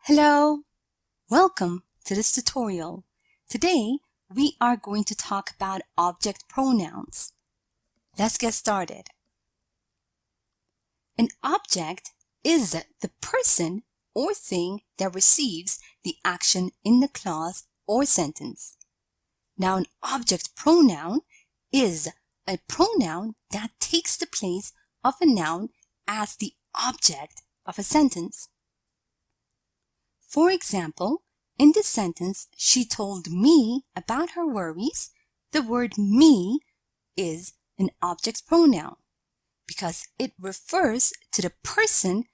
Hello! Welcome to this tutorial. Today, we are going to talk about object pronouns. Let's get started. An object is the person or thing that receives the action in the clause or sentence. Now, an object pronoun is a pronoun that takes the place of a noun as the object of a sentence. For example, in this sentence, she told me about her worries. The word me is an object pronoun because it refers to the person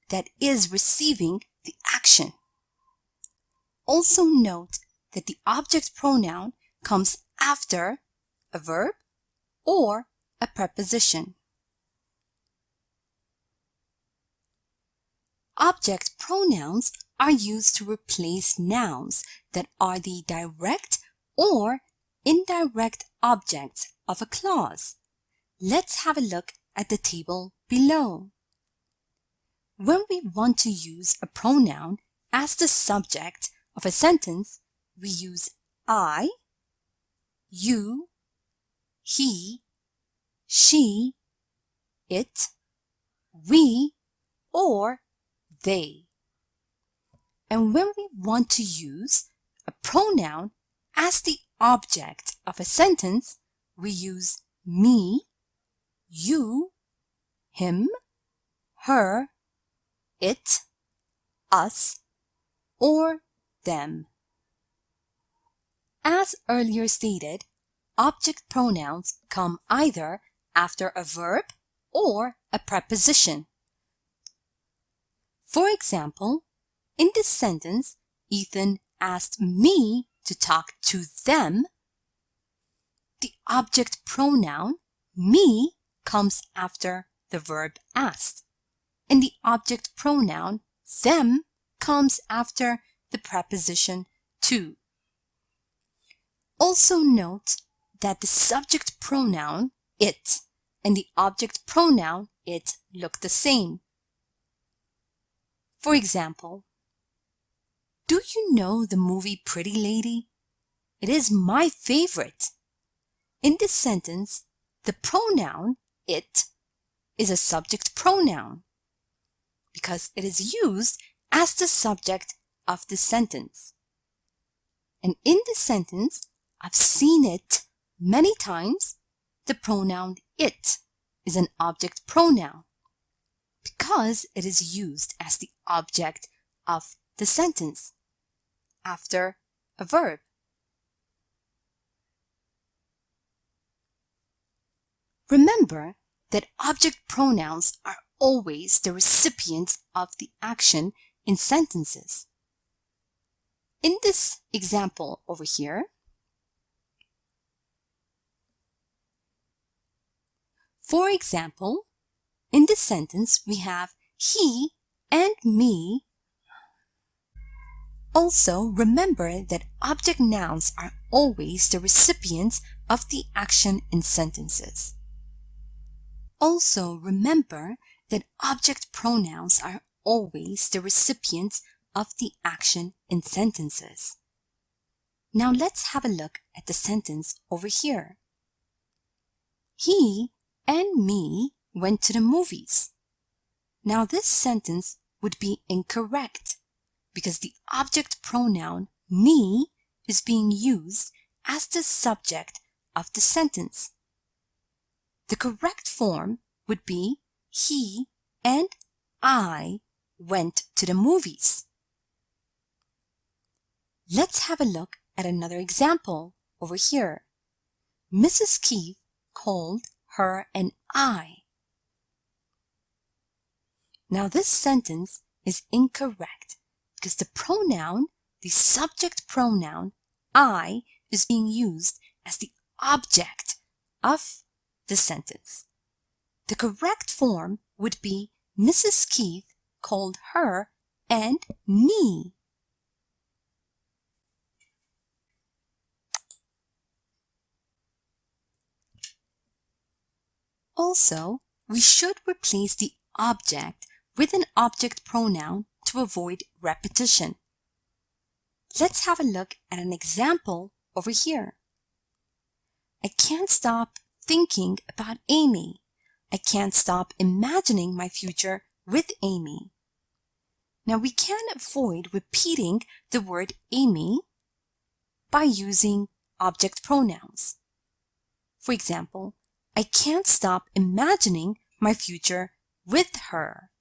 that is receiving the action. Also note that the object pronoun comes after a verb or a preposition. Object pronouns are used to replace nouns that are the direct or indirect objects of a clause. Let's have a look at the table below. When we want to use a pronoun as the subject of a sentence, we use I, you, he, she, it, we, or they. And when we want to use a pronoun as the object of a sentence, we use me, you, him, her, it, us, or them. As earlier stated, object pronouns come either after a verb or a preposition. For example, in this sentence, Ethan asked me to talk to them. The object pronoun me comes after the verb asked, and the object pronoun them comes after the preposition to. Also note that the subject pronoun it and the object pronoun it look the same. For example, do you know the movie Pretty Lady? It is my favorite. In this sentence, the pronoun it is a subject pronoun because it is used as the subject of the sentence. And in this sentence, I've seen it many times. The pronoun it is an object pronoun because it is used as the object of the sentence after a verb. Remember that object pronouns are always the recipients of the action in sentences. In this example over here, for example, in this sentence we have he and me. Also, remember that object nouns are always the recipients of the action in sentences. Also, remember that object pronouns are always the recipients of the action in sentences. Now let's have a look at the sentence over here. He and me went to the movies. Now this sentence would be incorrect because the object pronoun me is being used as the subject of the sentence. The correct form would be he and I went to the movies. Let's have a look at another example over here. Mrs. Keith called her and I. Now this sentence is incorrect because the pronoun, the subject pronoun, I, is being used as the object of the sentence. The correct form would be Mrs. Keith called her and me. Also, we should replace the object with an object pronoun to to avoid repetition. Let's have a look at an example over here. I can't stop thinking about Amy. I can't stop imagining my future with Amy. Now we can avoid repeating the word Amy by using object pronouns. For example, I can't stop imagining my future with her.